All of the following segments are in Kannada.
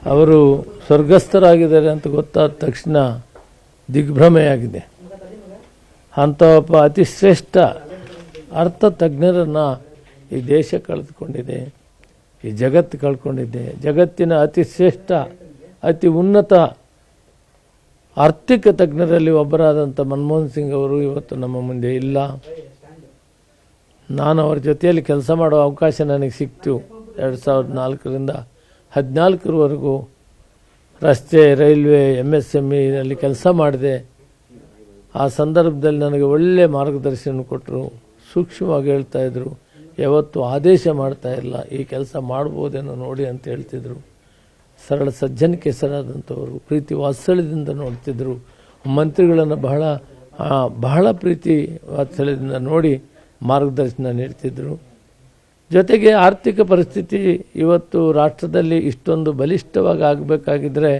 ಅವರು ಸ್ವರ್ಗಸ್ಥರಾಗಿದ್ದಾರೆ ಅಂತ ಗೊತ್ತಾದ ತಕ್ಷಣ ದಿಗ್ಭ್ರಮೆಯಾಗಿದೆ. ಅಂಥ ಒಬ್ಬ ಅತಿ ಶ್ರೇಷ್ಠ ಅರ್ಥ ತಜ್ಞರನ್ನು ಈ ದೇಶ ಕಳೆದುಕೊಂಡಿದೆ, ಈ ಜಗತ್ತು ಕಳ್ಕೊಂಡಿದೆ. ಜಗತ್ತಿನ ಅತಿ ಶ್ರೇಷ್ಠ ಅತಿ ಉನ್ನತ ಆರ್ಥಿಕ ತಜ್ಞರಲ್ಲಿ ಒಬ್ಬರಾದಂಥ ಮನಮೋಹನ್ ಸಿಂಗ್ ಅವರು ಇವತ್ತು ನಮ್ಮ ಮುಂದೆ ಇಲ್ಲ. ನಾನು ಅವರ ಜೊತೆಯಲ್ಲಿ ಕೆಲಸ ಮಾಡೋ ಅವಕಾಶ ನನಗೆ ಸಿಕ್ತು. 2004ರಿಂದ 2014ರವರೆಗೂ ರಸ್ತೆ, ರೈಲ್ವೆ, MSMEನಲ್ಲಿ ಕೆಲಸ ಮಾಡಿದೆ. ಆ ಸಂದರ್ಭದಲ್ಲಿ ನನಗೆ ಒಳ್ಳೆಯ ಮಾರ್ಗದರ್ಶನ ಕೊಟ್ಟರು, ಸೂಕ್ಷ್ಮವಾಗಿ ಹೇಳ್ತಾಯಿದ್ರು. ಯಾವತ್ತೂ ಆದೇಶ ಮಾಡ್ತಾ ಇಲ್ಲ, ಈ ಕೆಲಸ ಮಾಡ್ಬೋದೇನೋ ನೋಡಿ ಅಂತ ಹೇಳ್ತಿದ್ರು. ಸರಳ ಸಜ್ಜನಿಕೆ ಹೆಸರಾದಂಥವರು, ಪ್ರೀತಿ ವಾತ್ಸಲ್ಯದಿಂದ ನೋಡ್ತಿದ್ರು. ಮಂತ್ರಿಗಳನ್ನು ಬಹಳ ಪ್ರೀತಿ ವಾತ್ಸಲ್ಯದಿಂದ ನೋಡಿ ಮಾರ್ಗದರ್ಶನ ನೀಡ್ತಿದ್ರು. ಜೊತೆಗೆ ಆರ್ಥಿಕ ಪರಿಸ್ಥಿತಿ ಇವತ್ತು ರಾಷ್ಟ್ರದಲ್ಲಿ ಇಷ್ಟೊಂದು ಬಲಿಷ್ಠವಾಗಿ ಆಗಬೇಕಾಗಿದ್ದರೆ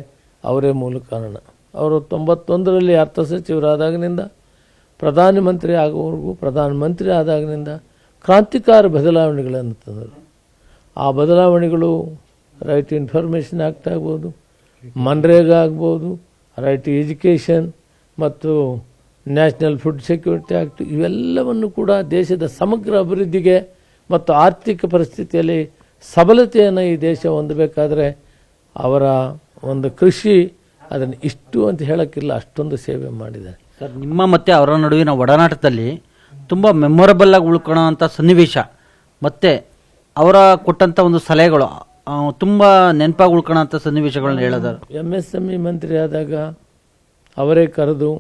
ಅವರೇ ಮೂಲ ಕಾರಣ. ಅವರು 91ರಲ್ಲಿ ಅರ್ಥ ಸಚಿವರಾದಾಗಿನಿಂದ ಪ್ರಧಾನಮಂತ್ರಿ ಆಗೋವರೆಗೂ, ಪ್ರಧಾನಮಂತ್ರಿ ಆದಾಗಿನಿಂದ ಕ್ರಾಂತಿಕಾರ ಬದಲಾವಣೆಗಳನ್ನು ತಂದರು. ಆ ಬದಲಾವಣೆಗಳು ರೈಟ್ ಟು ಇನ್ಫಾರ್ಮೇಷನ್ ಆ್ಯಕ್ಟ್ ಆಗ್ಬೋದು, ಮನ್ರೇಗಾ ಆಗ್ಬೋದು, ರೈಟ್ ಟು ಎಜುಕೇಷನ್ ಮತ್ತು ನ್ಯಾಷನಲ್ ಫುಡ್ ಸೆಕ್ಯೂರಿಟಿ ಆ್ಯಕ್ಟ್, ಇವೆಲ್ಲವನ್ನು ಕೂಡ ದೇಶದ ಸಮಗ್ರ ಅಭಿವೃದ್ಧಿಗೆ ಮತ್ತು ಆರ್ಥಿಕ ಪರಿಸ್ಥಿತಿಯಲ್ಲಿ ಸಬಲತೆಯನ್ನು ಈ ದೇಶ ಹೊಂದಬೇಕಾದ್ರೆ ಅವರ ಒಂದು ಕೃಷಿ ಅದನ್ನು ಇಷ್ಟು ಅಂತ ಹೇಳೋಕ್ಕಿಲ್ಲ, ಅಷ್ಟೊಂದು ಸೇವೆ ಮಾಡಿದ್ದಾರೆ. ಸರ್, ನಿಮ್ಮ ಮತ್ತು ಅವರ ನಡುವಿನ ಒಡನಾಟದಲ್ಲಿ ತುಂಬ ಮೆಮೊರಬಲ್ ಆಗಿ ಉಳ್ಕೊಳ್ಳೋಂಥ ಸನ್ನಿವೇಶ ಮತ್ತು ಅವರ ಕೊಟ್ಟಂಥ ಒಂದು ಸಲಹೆಗಳು ತುಂಬ ನೆನಪಾಗಿ ಉಳ್ಕೊಳ್ಳೋಂಥ ಸನ್ನಿವೇಶಗಳನ್ನ ಹೇಳೋದಾರೆ. MSME ಮಂತ್ರಿ ಆದಾಗ ಅವರೇ ಕರೆದು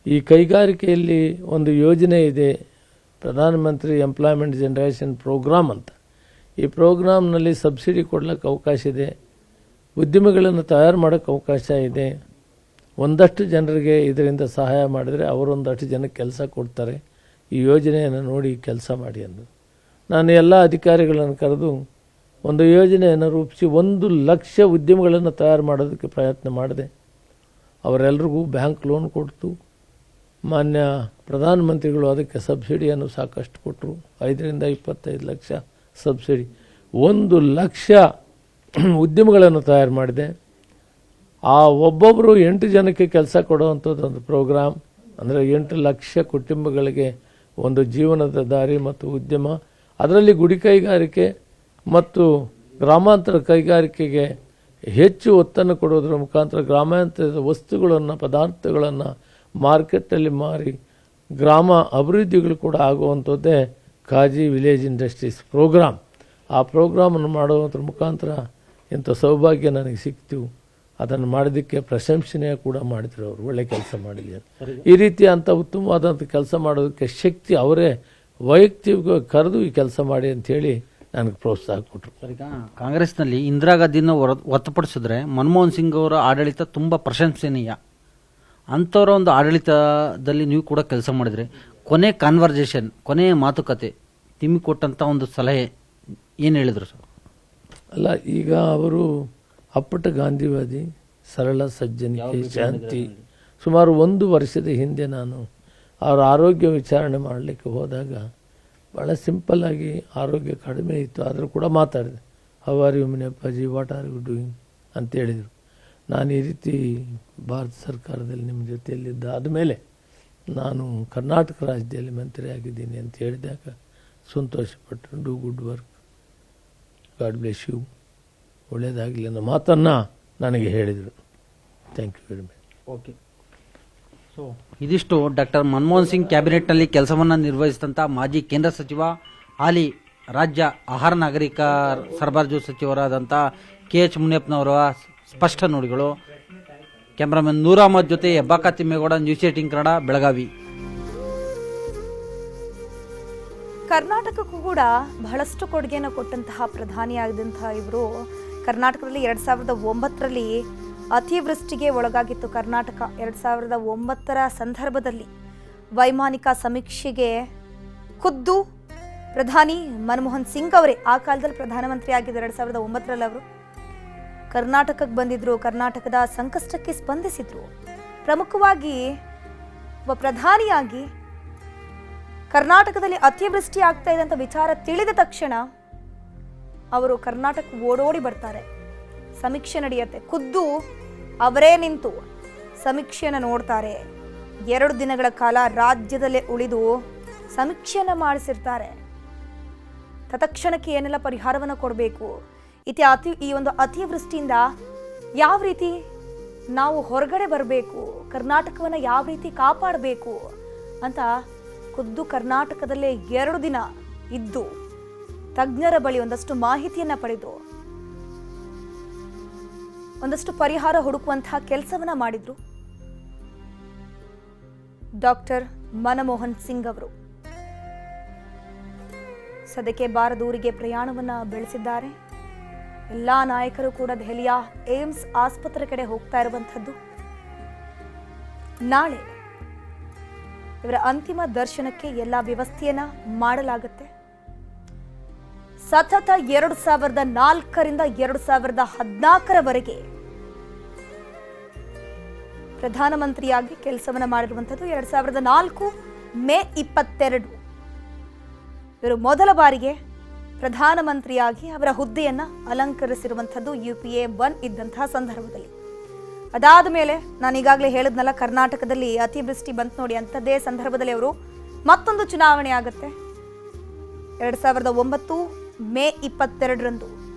ಈ ಕೈಗಾರಿಕೆಯಲ್ಲಿ ಒಂದು ಯೋಜನೆ ಇದೆ, ಪ್ರಧಾನಮಂತ್ರಿ ಎಂಪ್ಲಾಯ್ಮೆಂಟ್ ಜನರೇಷನ್ ಪ್ರೋಗ್ರಾಮ್ ಅಂತ. ಈ ಪ್ರೋಗ್ರಾಮ್ನಲ್ಲಿ ಸಬ್ಸಿಡಿ ಕೊಡ್ಲಿಕ್ಕೆ ಅವಕಾಶ ಇದೆ, ಉದ್ಯಮಿಗಳನ್ನು ತಯಾರು ಮಾಡೋಕ್ಕೆ ಅವಕಾಶ ಇದೆ. ಒಂದಷ್ಟು ಜನರಿಗೆ ಇದರಿಂದ ಸಹಾಯ ಮಾಡಿದರೆ ಅವರೊಂದಷ್ಟು ಜನಕ್ಕೆ ಕೆಲಸ ಕೊಡ್ತಾರೆ. ಈ ಯೋಜನೆಯನ್ನು ನೋಡಿ ಕೆಲಸ ಮಾಡಿ ಅಂದು ನಾನು ಎಲ್ಲ ಅಧಿಕಾರಿಗಳನ್ನು ಕರೆದು ಒಂದು ಯೋಜನೆಯನ್ನು ರೂಪಿಸಿ 1 ಲಕ್ಷ ಉದ್ಯಮಗಳನ್ನು ತಯಾರು ಮಾಡೋದಕ್ಕೆ ಪ್ರಯತ್ನ ಮಾಡಿದೆ. ಅವರೆಲ್ಲರಿಗೂ ಬ್ಯಾಂಕ್ ಲೋನ್ ಕೊಡ್ತು. ಮಾನ್ಯ ಪ್ರಧಾನಮಂತ್ರಿಗಳು ಅದಕ್ಕೆ ಸಬ್ಸಿಡಿಯನ್ನು ಸಾಕಷ್ಟು ಕೊಟ್ಟರು. 5ರಿಂದ 25 ಲಕ್ಷ ಸಬ್ಸಿಡಿ. 1 ಲಕ್ಷ ಉದ್ಯಮಗಳನ್ನು ತಯಾರು ಮಾಡಿದೆ. ಆ ಒಬ್ಬೊಬ್ಬರು 8 ಜನಕ್ಕೆ ಕೆಲಸ ಕೊಡುವಂಥದ್ದು ಒಂದು ಪ್ರೋಗ್ರಾಮ್. ಅಂದರೆ 8 ಲಕ್ಷ ಕುಟುಂಬಗಳಿಗೆ ಒಂದು ಜೀವನದ ದಾರಿ ಮತ್ತು ಉದ್ಯಮ. ಅದರಲ್ಲಿ ಗುಡಿ ಕೈಗಾರಿಕೆ ಮತ್ತು ಗ್ರಾಮಾಂತರ ಕೈಗಾರಿಕೆಗೆ ಹೆಚ್ಚು ಒತ್ತನ್ನು ಕೊಡೋದ್ರ ಮುಖಾಂತರ ಗ್ರಾಮಾಂತರದ ವಸ್ತುಗಳನ್ನು, ಪದಾರ್ಥಗಳನ್ನು ಮಾರ್ಕೆಟಲ್ಲಿ ಮಾರಿ ಗ್ರಾಮ ಅಭಿವೃದ್ಧಿಗಳು ಕೂಡ ಆಗುವಂಥದ್ದೇ ಕಾಜಿ ವಿಲೇಜ್ ಇಂಡಸ್ಟ್ರೀಸ್ ಪ್ರೋಗ್ರಾಮ್. ಆ ಪ್ರೋಗ್ರಾಮನ್ನು ಮಾಡುವುದರ ಮುಖಾಂತರ ಇಂಥ ಸೌಭಾಗ್ಯ ನನಗೆ ಸಿಕ್ತು. ಅದನ್ನು ಮಾಡೋದಕ್ಕೆ ಪ್ರಶಂಸನೀಯ ಕೂಡ ಮಾಡಿದ್ರು. ಅವರು ಒಳ್ಳೆ ಕೆಲಸ ಮಾಡಿದ್ದಾರೆ. ಈ ರೀತಿ ಅಂಥ ಉತ್ತಮವಾದಂಥ ಕೆಲಸ ಮಾಡೋದಕ್ಕೆ ಶಕ್ತಿ ಅವರೇ ವೈಯಕ್ತಿಕ ಕರೆದು ಈ ಕೆಲಸ ಮಾಡಿ ಅಂಥೇಳಿ ನನಗೆ ಪ್ರೋತ್ಸಾಹ ಕೊಟ್ಟರು. ಈಗ ಕಾಂಗ್ರೆಸ್ನಲ್ಲಿ ಇಂದಿರಾ ಗಾಂಧಿನ ಹೊರತುಪಡಿಸಿದ್ರೆ ಮನಮೋಹನ್ ಸಿಂಗ್ ಅವರ ಆಡಳಿತ ತುಂಬ ಪ್ರಶಂಸನೀಯ. ಅಂಥವರ ಒಂದು ಆಡಳಿತದಲ್ಲಿ ನೀವು ಕೂಡ ಕೆಲಸ ಮಾಡಿದರೆ ಕೊನೆ ಕಾನ್ವರ್ಜೇಷನ್, ಕೊನೆ ಮಾತುಕತೆ ನಿಮಗೆ ಕೊಟ್ಟಂಥ ಒಂದು ಸಲಹೆ ಏನು ಹೇಳಿದ್ರು ಸರ್? ಅಲ್ಲ, ಈಗ ಅವರು ಅಪ್ಪಟ ಗಾಂಧಿವಾದಿ, ಸರಳ ಸಜ್ಜನಿಕೆ, ಶಾಂತಿ. ಸುಮಾರು 1 ವರ್ಷದ ಹಿಂದೆ ನಾನು ಅವರ ಆರೋಗ್ಯ ವಿಚಾರಣೆ ಮಾಡಲಿಕ್ಕೆ ಹೋದಾಗ ಭಾಳ ಸಿಂಪಲ್ಲಾಗಿ ಆರೋಗ್ಯ ಕಡಿಮೆ ಇತ್ತು, ಆದರೂ ಕೂಡ ಮಾತಾಡಿದೆ. How are you ಮುನಿಯಪ್ಪಾಜಿ, what are you doing ಅಂತ ಹೇಳಿದರು. ನಾನು ಈ ರೀತಿ ಭಾರತ ಸರ್ಕಾರದಲ್ಲಿ ನಿಮ್ಮ ಜೊತೆಯಲ್ಲಿದ್ದ ಆದಮೇಲೆ ನಾನು ಕರ್ನಾಟಕ ರಾಜ್ಯದಲ್ಲಿ ಮಂತ್ರಿ ಆಗಿದ್ದೀನಿ ಅಂತ ಹೇಳಿದಾಗ ಸಂತೋಷಪಟ್ಟರು. Do good work, God bless you, ಒಳ್ಳೆಯದಾಗಲಿ ಅನ್ನೋ ಮಾತನ್ನು ನನಗೆ ಹೇಳಿದರು. Thank you very much. Okay. So ಇದಿಷ್ಟು ಡಾಕ್ಟರ್ ಮನಮೋಹನ್ ಸಿಂಗ್ ಕ್ಯಾಬಿನೆಟ್ನಲ್ಲಿ ಕೆಲಸವನ್ನು ನಿರ್ವಹಿಸಿದಂಥ ಮಾಜಿ ಕೇಂದ್ರ ಸಚಿವ, ಹಾಲಿ ರಾಜ್ಯ ಆಹಾರ ನಾಗರಿಕ ಸರಬರಾಜು ಸಚಿವರಾದಂಥ KH ಮುನಿಯಪ್ಪನವರ ಸ್ಪಷ್ಟ ನುಡಿಗಳು. ಕ್ಯಾಮ್ರಾಮನ್ ನೂರ್ ಅಹಮದ್ ಜೊತೆ ಹೆಬ್ಬಾಕ ತಿಮ್ಮೇಗೌಡ, ನ್ಯೂಸ್ 18 ಕನ್ನಡ, ಬೆಳಗಾವಿ. ಕರ್ನಾಟಕಕ್ಕೂ ಕೂಡ ಬಹಳಷ್ಟು ಕೊಡುಗೆಯನ್ನು ಕೊಟ್ಟಂತಹ ಪ್ರಧಾನಿಯಾದಂತಹ ಇವರು ಕರ್ನಾಟಕದಲ್ಲಿ 2009ರಲ್ಲಿ ಅತಿವೃಷ್ಟಿಗೆ ಒಳಗಾಗಿತ್ತು ಕರ್ನಾಟಕ. 2009ರ ಸಂದರ್ಭದಲ್ಲಿ ವೈಮಾನಿಕ ಸಮೀಕ್ಷೆಗೆ ಖುದ್ದು ಪ್ರಧಾನಿ ಮನಮೋಹನ್ ಸಿಂಗ್ ಅವರೇ ಆ ಕಾಲದಲ್ಲಿ ಪ್ರಧಾನಮಂತ್ರಿ ಆಗಿದ್ದರು. 2009ರಲ್ಲಿ ಅವರು ಕರ್ನಾಟಕಕ್ಕೆ ಬಂದಿದ್ರು, ಕರ್ನಾಟಕದ ಸಂಕಷ್ಟಕ್ಕೆ ಸ್ಪಂದಿಸಿದ್ರು. ಪ್ರಮುಖವಾಗಿ ಒಬ್ಬ ಪ್ರಧಾನಿಯಾಗಿ ಕರ್ನಾಟಕದಲ್ಲಿ ಅತಿವೃಷ್ಟಿ ಆಗ್ತಾ ಇದೆ ಅಂತ ವಿಚಾರ ತಿಳಿದ ತಕ್ಷಣ ಅವರು ಕರ್ನಾಟಕ ಓಡೋಡಿ ಬರ್ತಾರೆ. ಸಮೀಕ್ಷೆ ನಡೆಯುತ್ತೆ. ಖುದ್ದು ಅವರೇ ನಿಂತು ಸಮೀಕ್ಷೆಯನ್ನು ನೋಡ್ತಾರೆ. 2 ದಿನಗಳ ಕಾಲ ರಾಜ್ಯದಲ್ಲೇ ಉಳಿದು ಸಮೀಕ್ಷೆಯನ್ನು ಮಾಡಿಸಿರ್ತಾರೆ. ತತ್ಕ್ಷಣಕ್ಕೆ ಏನೆಲ್ಲ ಪರಿಹಾರವನ್ನು ಕೊಡಬೇಕು, ಈ ಒಂದು ಅತಿವೃಷ್ಟಿಯಿಂದ ಯಾವ ರೀತಿ ನಾವು ಹೊರಗಡೆ ಬರಬೇಕು, ಕರ್ನಾಟಕವನ್ನು ಯಾವ ರೀತಿ ಕಾಪಾಡಬೇಕು ಅಂತ ಖುದ್ದು ಕರ್ನಾಟಕದಲ್ಲೇ 2 ದಿನ ಇದ್ದು ತಜ್ಞರ ಬಳಿ ಒಂದಷ್ಟು ಮಾಹಿತಿಯನ್ನ ಪಡೆದು ಒಂದಷ್ಟು ಪರಿಹಾರ ಹುಡುಕುವಂತಹ ಕೆಲಸವನ್ನ ಮಾಡಿದ್ರು ಡಾಕ್ಟರ್ ಮನಮೋಹನ್ ಸಿಂಗ್ ಅವರು. ಸದ್ಯಕ್ಕೆ ಬಾರದೂರಿಗೆ ಪ್ರಯಾಣವನ್ನ ಬೆಳೆಸಿದ್ದಾರೆ. ಎಲ್ಲಾ ನಾಯಕರು ಕೂಡ ದೆಹಲಿಯ ಏಮ್ಸ್ ಆಸ್ಪತ್ರೆ ಕಡೆ ಹೋಗ್ತಾ ಇರುವಂತದ್ದು. ನಾಳೆ ಇವರ ಅಂತಿಮ ದರ್ಶನಕ್ಕೆ ಎಲ್ಲ ವ್ಯವಸ್ಥೆಯನ್ನ ಮಾಡಲಾಗುತ್ತೆ. ಸತತ 2004ರಿಂದ 2014ರವರೆಗೆ ಪ್ರಧಾನಮಂತ್ರಿಯಾಗಿ ಕೆಲಸವನ್ನ ಮಾಡಿರುವಂಥದ್ದು. 2004 ಮೇ 22 ಇವರು ಮೊದಲ ಬಾರಿಗೆ ಪ್ರಧಾನಮಂತ್ರಿಯಾಗಿ ಅವರ ಹುದ್ದೆಯನ್ನ ಅಲಂಕರಿಸಿರುವಂಥದ್ದು UPA 1 ಇದ್ದಂತಹ ಸಂದರ್ಭದಲ್ಲಿ. ಅದಾದ ಮೇಲೆ ನಾನು ಈಗಾಗಲೇ ಹೇಳಿದ್ನಲ್ಲ, ಕರ್ನಾಟಕದಲ್ಲಿ ಅತಿವೃಷ್ಟಿ ಬಂತು ನೋಡಿ, ಅಂಥದ್ದೇ ಸಂದರ್ಭದಲ್ಲಿ ಅವರು ಮತ್ತೊಂದು ಚುನಾವಣೆ ಆಗುತ್ತೆ. 2009 ಮೇ 22ರಂದು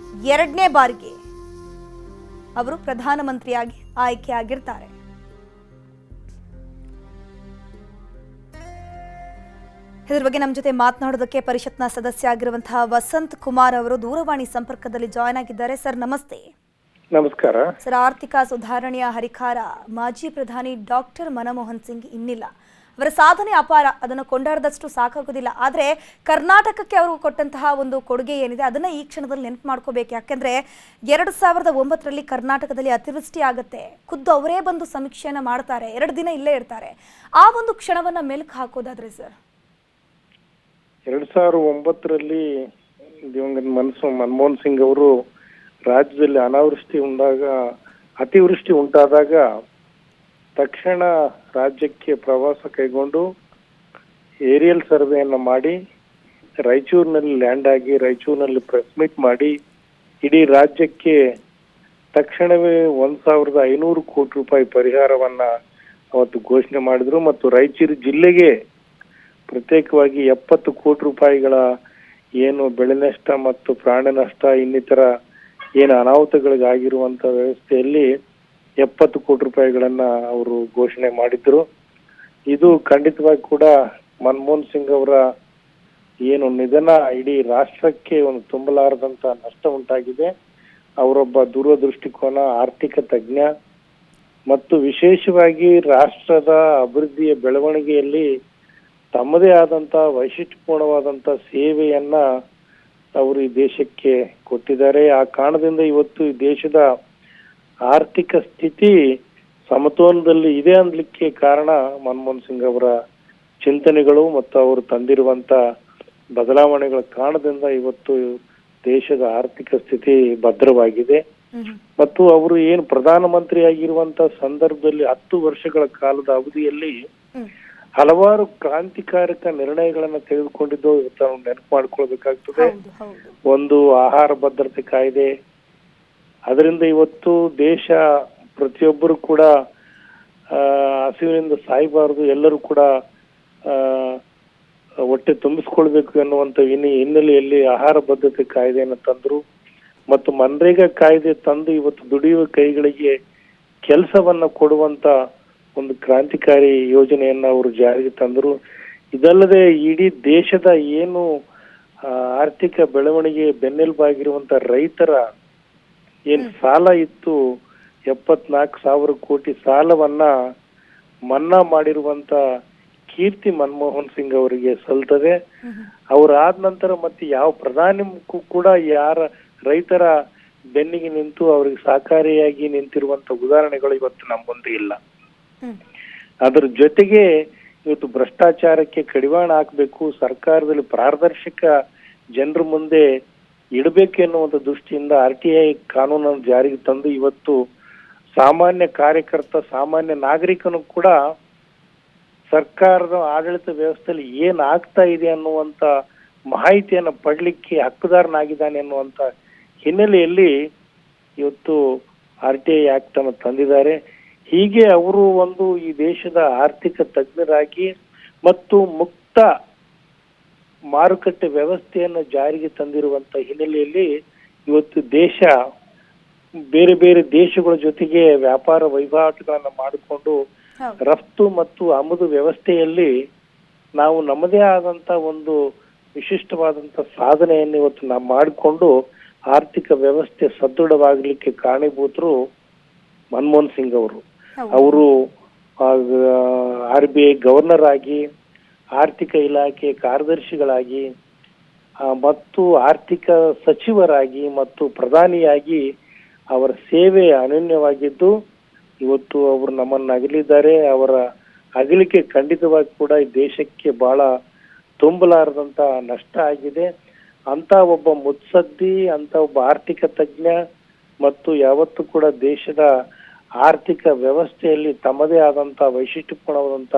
2ನೇ ಬಾರಿಗೆ ಅವರು ಪ್ರಧಾನಮಂತ್ರಿಯಾಗಿ ಆಯ್ಕೆಯಾಗಿರ್ತಾರೆ. ಇದರ ಬಗ್ಗೆ ನಮ್ಮ ಜೊತೆ ಮಾತನಾಡೋದಕ್ಕೆ ಪರಿಷತ್ನ ಸದಸ್ಯ ಆಗಿರುವಂತಹ ವಸಂತ್ ಕುಮಾರ್ ಅವರು ದೂರವಾಣಿ ಸಂಪರ್ಕದಲ್ಲಿ ಜಾಯ್ನ್ ಆಗಿದ್ದಾರೆ. ಸರ್ ನಮಸ್ತೆ. ನಮಸ್ಕಾರ ಸರ್, ಆರ್ಥಿಕ ಸುಧಾರಣೆಯ ಹರಿಕಾರ ಮಾಜಿ ಪ್ರಧಾನಿ ಡಾಕ್ಟರ್ ಮನಮೋಹನ್ ಸಿಂಗ್ ಇನ್ನಿಲ್ಲ. ಅವರ ಸಾಧನೆ ಅಪಾರ, ಅದನ್ನು ಕೊಂಡಾಡದಷ್ಟು ಸಾಕಾಗೋದಿಲ್ಲ. ಆದರೆ ಕರ್ನಾಟಕಕ್ಕೆ ಅವರು ಕೊಟ್ಟಂತಹ ಒಂದು ಕೊಡುಗೆ ಏನಿದೆ ಅದನ್ನ ಈ ಕ್ಷಣದಲ್ಲಿ ನೆನಪು ಮಾಡ್ಕೋಬೇಕು. ಯಾಕೆಂದ್ರೆ 2009ರಲ್ಲಿ ಕರ್ನಾಟಕದಲ್ಲಿ ಅತಿವೃಷ್ಟಿ ಆಗುತ್ತೆ, ಖುದ್ದು ಅವರೇ ಬಂದು ಸಮೀಕ್ಷೆಯನ್ನ ಮಾಡ್ತಾರೆ, 2 ದಿನ ಇಲ್ಲೇ ಇರ್ತಾರೆ. ಆ ಒಂದು ಕ್ಷಣವನ್ನ ಮೆಲುಕು ಹಾಕೋದಾದ್ರೆ ಸರ್, 2009ರಲ್ಲಿ ದಿವಂಗತ ಮನಮೋಹನ್ ಸಿಂಗ್ ಅವರು ರಾಜ್ಯದಲ್ಲಿ ಅತಿವೃಷ್ಟಿ ಉಂಟಾದಾಗ ತಕ್ಷಣ ರಾಜ್ಯಕ್ಕೆ ಪ್ರವಾಸ ಕೈಗೊಂಡು ಏರಿಯಲ್ ಸರ್ವೆಯನ್ನು ಮಾಡಿ ರಾಯಚೂರಿನಲ್ಲಿ ಲ್ಯಾಂಡ್ ಆಗಿ ರಾಯಚೂರಿನಲ್ಲಿ ಪ್ರೆಸ್ ಮೀಟ್ ಮಾಡಿ ಇಡೀ ರಾಜ್ಯಕ್ಕೆ ತಕ್ಷಣವೇ 1,500 ಕೋಟಿ ರೂಪಾಯಿ ಪರಿಹಾರವನ್ನ ಅವತ್ತು ಘೋಷಣೆ ಮಾಡಿದ್ರು. ಮತ್ತು ರಾಯಚೂರು ಜಿಲ್ಲೆಗೆ ಪ್ರತ್ಯೇಕವಾಗಿ 70 ಕೋಟಿ ರೂಪಾಯಿಗಳ ಏನು ಬೆಳೆ ನಷ್ಟ ಮತ್ತು ಪ್ರಾಣ ನಷ್ಟ ಇನ್ನಿತರ ಏನು ಅನಾಹುತಗಳಿಗಾಗಿರುವಂತ ವ್ಯವಸ್ಥೆಯಲ್ಲಿ 70 ಕೋಟಿ ರೂಪಾಯಿಗಳನ್ನ ಅವರು ಘೋಷಣೆ ಮಾಡಿದ್ರು. ಇದು ಖಂಡಿತವಾಗಿ ಕೂಡ ಮನಮೋಹನ್ ಸಿಂಗ್ ಅವರ ಏನು ನಿಧನ ಇಡೀ ರಾಷ್ಟ್ರಕ್ಕೆ ಒಂದು ತುಂಬಲಾರದಂತ ನಷ್ಟ ಉಂಟಾಗಿದೆ. ಅವರೊಬ್ಬ ದೂರದೃಷ್ಟಿಕೋನ ಆರ್ಥಿಕ ತಜ್ಞ ಮತ್ತು ವಿಶೇಷವಾಗಿ ರಾಷ್ಟ್ರದ ಅಭಿವೃದ್ಧಿಯ ಬೆಳವಣಿಗೆಯಲ್ಲಿ ತಮ್ಮದೇ ಆದಂತ ವೈಶಿಷ್ಟ್ಯಪೂರ್ಣವಾದಂತ ಸೇವೆಯನ್ನ ಅವರು ಈ ದೇಶಕ್ಕೆ ಕೊಟ್ಟಿದ್ದಾರೆ. ಆ ಕಾರಣದಿಂದ ಇವತ್ತು ಈ ದೇಶದ ಆರ್ಥಿಕ ಸ್ಥಿತಿ ಸಮತೋಲನದಲ್ಲಿ ಇದೆ ಅನ್ಲಿಕ್ಕೆ ಕಾರಣ ಮನಮೋಹನ್ ಸಿಂಗ್ ಅವರ ಚಿಂತನೆಗಳು ಮತ್ತು ಅವರು ತಂದಿರುವಂತ ಬದಲಾವಣೆಗಳ ಕಾರಣದಿಂದ ಇವತ್ತು ದೇಶದ ಆರ್ಥಿಕ ಸ್ಥಿತಿ ಭದ್ರವಾಗಿದೆ. ಮತ್ತು ಅವರು ಏನು ಪ್ರಧಾನಮಂತ್ರಿ ಆಗಿರುವಂತ ಸಂದರ್ಭದಲ್ಲಿ 10 ವರ್ಷಗಳ ಕಾಲದ ಅವಧಿಯಲ್ಲಿ ಹಲವಾರು ಕ್ರಾಂತಿಕಾರಕ ನಿರ್ಣಯಗಳನ್ನ ತೆಗೆದುಕೊಂಡಿದ್ದು ಇವತ್ತು ನಾವು ನೆನಪು ಮಾಡ್ಕೊಳ್ಬೇಕಾಗ್ತದೆ. ಒಂದು ಆಹಾರ ಭದ್ರತೆ ಕಾಯ್ದೆ, ಅದರಿಂದ ಇವತ್ತು ದೇಶ ಪ್ರತಿಯೊಬ್ಬರು ಕೂಡ ಹಸಿವಿನಿಂದ ಸಾಯಬಾರದು, ಎಲ್ಲರೂ ಕೂಡ ಹೊಟ್ಟೆ ತುಂಬಿಸ್ಕೊಳ್ಬೇಕು ಎನ್ನುವಂತ ಹಿನ್ನೆಲೆಯಲ್ಲಿ ಆಹಾರ ಭದ್ರತೆ ಕಾಯ್ದೆಯನ್ನು ತಂದ್ರು. ಮತ್ತು ಮನ್ರೇಗಾ ಕಾಯ್ದೆ ತಂದು ಇವತ್ತು ದುಡಿಯುವ ಕೈಗಳಿಗೆ ಕೆಲಸವನ್ನ ಕೊಡುವಂತ ಒಂದು ಕ್ರಾಂತಿಕಾರಿ ಯೋಜನೆಯನ್ನ ಅವರು ಜಾರಿಗೆ ತಂದರು. ಇದಲ್ಲದೆ ಇಡೀ ದೇಶದ ಏನು ಆರ್ಥಿಕ ಬೆಳವಣಿಗೆ ಬೆನ್ನೆಲುಬಾಗಿರುವಂತ ರೈತರ ಏನ್ ಸಾಲ ಇತ್ತು, 74,000 ಕೋಟಿ ಸಾಲವನ್ನ ಮನ್ನಾ ಮಾಡಿರುವಂತ ಕೀರ್ತಿ ಮನಮೋಹನ್ ಸಿಂಗ್ ಅವರಿಗೆ ಸಲ್ತದೆ. ಅವರಾದ ನಂತರ ಮತ್ತೆ ಯಾವ ಪ್ರಧಾನಿ ಕೂಡ ಯಾರ ರೈತರ ಬೆನ್ನಿಗೆ ನಿಂತು ಅವರಿಗೆ ಸಹಕಾರಿಯಾಗಿ ನಿಂತಿರುವಂತ ಉದಾಹರಣೆಗಳು ಇವತ್ತು ನಮ್ಮ ಮುಂದೆ ಇಲ್ಲ. ಅದರ ಜೊತೆಗೆ ಇವತ್ತು ಭ್ರಷ್ಟಾಚಾರಕ್ಕೆ ಕಡಿವಾಣ ಹಾಕಬೇಕು, ಸರ್ಕಾರದಲ್ಲಿ ಪಾರದರ್ಶಕ ಜನರ ಮುಂದೆ ಇಡಬೇಕು ಎನ್ನುವಂತ ದೃಷ್ಟಿಯಿಂದ RTI ಕಾನೂನನ್ನು ಜಾರಿಗೆ ತಂದು ಇವತ್ತು ಸಾಮಾನ್ಯ ಕಾರ್ಯಕರ್ತ, ಸಾಮಾನ್ಯ ನಾಗರಿಕನು ಕೂಡ ಸರ್ಕಾರದ ಆಡಳಿತ ವ್ಯವಸ್ಥೆಯಲ್ಲಿ ಏನ್ ಆಗ್ತಾ ಇದೆ ಅನ್ನುವಂತ ಮಾಹಿತಿಯನ್ನ ಪಡ್ಲಿಕ್ಕೆ ಹಕ್ಕುದಾರನಾಗಿದ್ದಾನೆ ಅನ್ನುವಂತ ಹಿನ್ನೆಲೆಯಲ್ಲಿ ಇವತ್ತು RTI ಆಕ್ಟ್ ಅನ್ನು ತಂದಿದ್ದಾರೆ. ಹೀಗೆ ಅವರು ಒಂದು ಈ ದೇಶದ ಆರ್ಥಿಕ ತಜ್ಞರಾಗಿ ಮತ್ತು ಮುಕ್ತ ಮಾರುಕಟ್ಟೆ ವ್ಯವಸ್ಥೆಯನ್ನು ಜಾರಿಗೆ ತಂದಿರುವಂತ ಹಿನ್ನೆಲೆಯಲ್ಲಿ ಇವತ್ತು ದೇಶ ಬೇರೆ ಬೇರೆ ದೇಶಗಳ ಜೊತೆಗೆ ವ್ಯಾಪಾರ ವಹಿವಾಟುಗಳನ್ನ ಮಾಡಿಕೊಂಡು ರಫ್ತು ಮತ್ತು ಆಮದು ವ್ಯವಸ್ಥೆಯಲ್ಲಿ ನಾವು ನಮ್ಮದೇ ಆದಂತ ಒಂದು ವಿಶಿಷ್ಟವಾದಂತ ಸಾಧನೆಯನ್ನು ಇವತ್ತು ನಾವು ಮಾಡಿಕೊಂಡು ಆರ್ಥಿಕ ವ್ಯವಸ್ಥೆ ಸದೃಢವಾಗಲಿಕ್ಕೆ ಕಾರಣೀಭೂತರು ಮನಮೋಹನ್ ಸಿಂಗ್ ಅವರು RBI ಗವರ್ನರ್ ಆಗಿ, ಆರ್ಥಿಕ ಇಲಾಖೆ ಕಾರ್ಯದರ್ಶಿಗಳಾಗಿ ಮತ್ತು ಆರ್ಥಿಕ ಸಚಿವರಾಗಿ ಮತ್ತು ಪ್ರಧಾನಿಯಾಗಿ ಅವರ ಸೇವೆ ಅನನ್ಯವಾಗಿದ್ದು ಇವತ್ತು ಅವರು ನಮ್ಮನ್ನು ಅಗಲಿದ್ದಾರೆ. ಅವರ ಅಗಲಿಕೆ ಖಂಡಿತವಾಗಿ ಕೂಡ ಈ ದೇಶಕ್ಕೆ ಬಹಳ ತುಂಬಲಾರದಂತ ನಷ್ಟ ಆಗಿದೆ. ಅಂತ ಒಬ್ಬ ಮುತ್ಸದ್ದಿ, ಅಂತ ಒಬ್ಬ ಆರ್ಥಿಕ ತಜ್ಞ ಮತ್ತು ಯಾವತ್ತೂ ಕೂಡ ದೇಶದ ಆರ್ಥಿಕ ವ್ಯವಸ್ಥೆಯಲ್ಲಿ ತಮ್ಮದೇ ಆದಂತ ವೈಶಿಷ್ಟ್ಯಪೂರ್ಣವಾದಂತ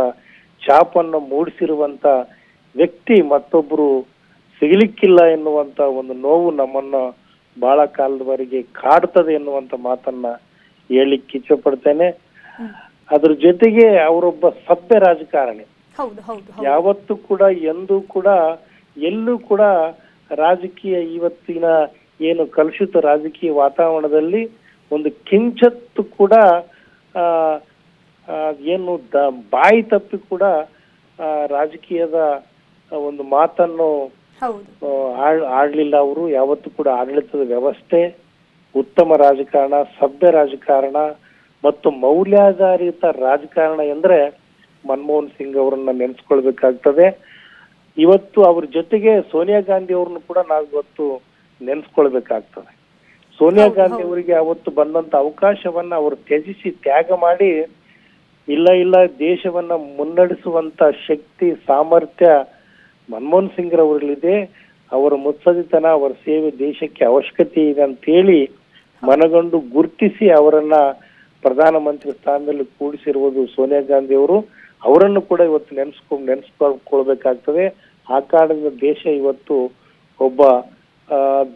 ಛಾಪನ್ನು ಮೂಡಿಸಿರುವಂತ ವ್ಯಕ್ತಿ ಮತ್ತೊಬ್ಬರು ಸಿಗಲಿಕ್ಕಿಲ್ಲ ಎನ್ನುವಂತ ಒಂದು ನೋವು ನಮ್ಮನ್ನ ಬಹಳ ಕಾಲದವರೆಗೆ ಕಾಡ್ತದೆ ಎನ್ನುವಂತ ಮಾತನ್ನ ಹೇಳಿಕ್ಕೆ ಇಚ್ಛೆ ಪಡ್ತೇನೆ. ಅದ್ರ ಜೊತೆಗೆ ಅವರೊಬ್ಬ ಸಭ್ಯ ರಾಜಕಾರಣಿ. ಯಾವತ್ತೂ ಕೂಡ ಎಂದೂ ಕೂಡ ಎಲ್ಲೂ ಕೂಡ ರಾಜಕೀಯ ಇವತ್ತಿನ ಏನು ಕಲುಷಿತ ರಾಜಕೀಯ ವಾತಾವರಣದಲ್ಲಿ ಒಂದು ಕಿಂಚತ್ತು ಕೂಡ ಏನು ಬಾಯಿ ತಪ್ಪಿ ಕೂಡ ರಾಜಕೀಯದ ಒಂದು ಮಾತನ್ನು ಆಡ್ಲಿಲ್ಲ ಅವರು. ಯಾವತ್ತೂ ಕೂಡ ಆಡಳಿತದ ವ್ಯವಸ್ಥೆ, ಉತ್ತಮ ರಾಜಕಾರಣ, ಸಭ್ಯ ರಾಜಕಾರಣ ಮತ್ತು ಮೌಲ್ಯಾಧಾರಿತ ರಾಜಕಾರಣ ಎಂದ್ರೆ ಮನಮೋಹನ್ ಸಿಂಗ್ ಅವರನ್ನ ನೆನೆಸ್ಕೊಳ್ಬೇಕಾಗ್ತದೆ. ಇವತ್ತು ಅವ್ರ ಜೊತೆಗೆ ಸೋನಿಯಾ ಗಾಂಧಿ ಅವ್ರನ್ನು ಕೂಡ ನಾವು ಇವತ್ತು ನೆನೆಸ್ಕೊಳ್ಬೇಕಾಗ್ತದೆ. ಸೋನಿಯಾ ಗಾಂಧಿ ಅವರಿಗೆ ಅವತ್ತು ಬಂದಂತ ಅವಕಾಶವನ್ನ ಅವರು ತ್ಯಾಗ ಮಾಡಿ ಇಲ್ಲ ದೇಶವನ್ನ ಮುನ್ನಡೆಸುವಂತ ಶಕ್ತಿ, ಸಾಮರ್ಥ್ಯ ಮನಮೋಹನ್ ಸಿಂಗ್ ರವರಲ್ಲಿದೆ. ಅವರ ಮುತ್ಸದಿತನ, ಅವರ ಸೇವೆ ದೇಶಕ್ಕೆ ಅವಶ್ಯಕತೆ ಇದೆ ಅಂತ ಹೇಳಿ ಮನಗಂಡು ಗುರುತಿಸಿ ಅವರನ್ನ ಪ್ರಧಾನಮಂತ್ರಿ ಸ್ಥಾನದಲ್ಲಿ ಕೂಡಿಸಿರುವುದು ಸೋನಿಯಾ ಗಾಂಧಿ ಅವರು. ಅವರನ್ನು ಕೂಡ ಇವತ್ತು ನೆನೆಸ್ಕೊಳ್ಬೇಕಾಗ್ತದೆ. ಆ ಕಾರಣದಿಂದ ದೇಶ ಇವತ್ತು ಒಬ್ಬ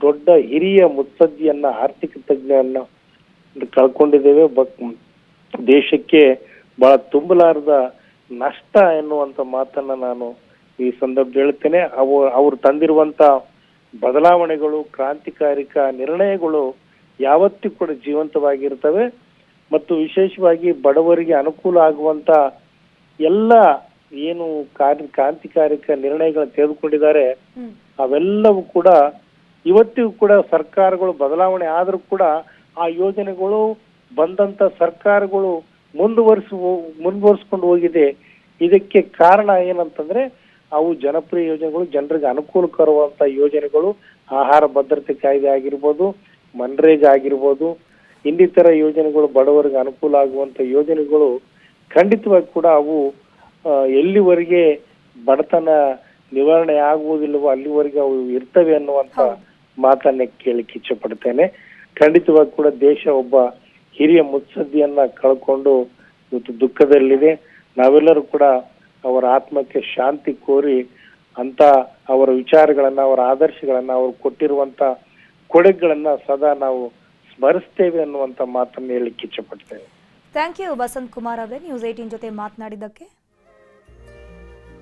ದೊಡ್ಡ ಹಿರಿಯ ಮುತ್ಸದ್ದಿಯನ್ನ, ಆರ್ಥಿಕ ತಜ್ಞರನ್ನ ಕಳ್ಕೊಂಡಿದ್ದೇವೆ. ದೇಶಕ್ಕೆ ಬಹಳ ತುಂಬಲಾರದ ನಷ್ಟ ಎನ್ನುವಂತ ಮಾತನ್ನ ನಾನು ಈ ಸಂದರ್ಭದಲ್ಲಿ ಹೇಳ್ತೇನೆ. ಅವರು ತಂದಿರುವಂತ ಬದಲಾವಣೆಗಳು, ಕ್ರಾಂತಿಕಾರಿಕ ನಿರ್ಣಯಗಳು ಯಾವತ್ತೂ ಕೂಡ ಜೀವಂತವಾಗಿರ್ತವೆ ಮತ್ತು ವಿಶೇಷವಾಗಿ ಬಡವರಿಗೆ ಅನುಕೂಲ ಆಗುವಂತ ಎಲ್ಲ ಏನು ಕ್ರಾಂತಿಕಾರಿಕ ನಿರ್ಣಯಗಳನ್ನು ತೆಗೆದುಕೊಂಡಿದ್ದಾರೆ ಅವೆಲ್ಲವೂ ಕೂಡ ಇವತ್ತಿಗೂ ಕೂಡ ಸರ್ಕಾರಗಳು ಬದಲಾವಣೆ ಆದ್ರೂ ಕೂಡ ಆ ಯೋಜನೆಗಳು ಬಂದಂತ ಸರ್ಕಾರಗಳು ಮುಂದುವರಿಸ್ಕೊಂಡು ಹೋಗಿದೆ. ಇದಕ್ಕೆ ಕಾರಣ ಏನಂತಂದ್ರೆ ಅವು ಜನಪ್ರಿಯ ಯೋಜನೆಗಳು, ಜನರಿಗೆ ಅನುಕೂಲಕರವಾದಂತ ಯೋಜನೆಗಳು, ಆಹಾರ ಭದ್ರತೆ ಕಾಯ್ದೆ ಆಗಿರ್ಬೋದು, ಮನ್ರೇಗಾ ಆಗಿರ್ಬೋದು, ಇನ್ನಿತರ ಯೋಜನೆಗಳು, ಬಡವರಿಗೆ ಅನುಕೂಲ ಆಗುವಂತ ಯೋಜನೆಗಳು ಖಂಡಿತವಾಗಿ ಕೂಡ ಅವು ಎಲ್ಲಿವರೆಗೆ ಬಡತನ ನಿವಾರಣೆ ಆಗುವುದಿಲ್ಲವೋ ಅಲ್ಲಿವರೆಗೆ ಅವು ಇರ್ತವೆ ಅನ್ನುವಂತ ಮಾತನ್ನ ಕೇಳಲಿಕ್ಕೆ ಇಚ್ಛೆ ಪಡ್ತೇನೆ. ಖಂಡಿತವಾಗಿ ಕೂಡ ದೇಶ ಒಬ್ಬ ಹಿರಿಯ ಮುತ್ಸದ್ದಿಯನ್ನ ಕಳ್ಕೊಂಡು ಇವತ್ತು ದುಃಖದಲ್ಲಿದೆ. ನಾವೆಲ್ಲರೂ ಕೂಡ ಅವರ ಆತ್ಮಕ್ಕೆ ಶಾಂತಿ ಕೋರಿ ಅಂತ ಅವರ ವಿಚಾರಗಳನ್ನ, ಅವರ ಆದರ್ಶಗಳನ್ನ, ಅವರು ಕೊಟ್ಟಿರುವಂತ ಕೊಡುಗೆಗಳನ್ನ ಸದಾ ನಾವು ಸ್ಮರಿಸ್ತೇವೆ ಅನ್ನುವಂತ ಮಾತನ್ನ ಹೇಳಲಿಕ್ಕೆ ಇಚ್ಛೆ ಪಡ್ತೇವೆ. ಥ್ಯಾಂಕ್ ಯು ವಸಂತ್ ಕುಮಾರ್ ಅವರೇ, ನ್ಯೂಸ್ 18 ಜೊತೆ ಮಾತನಾಡಿದ್ದಕ್ಕೆ.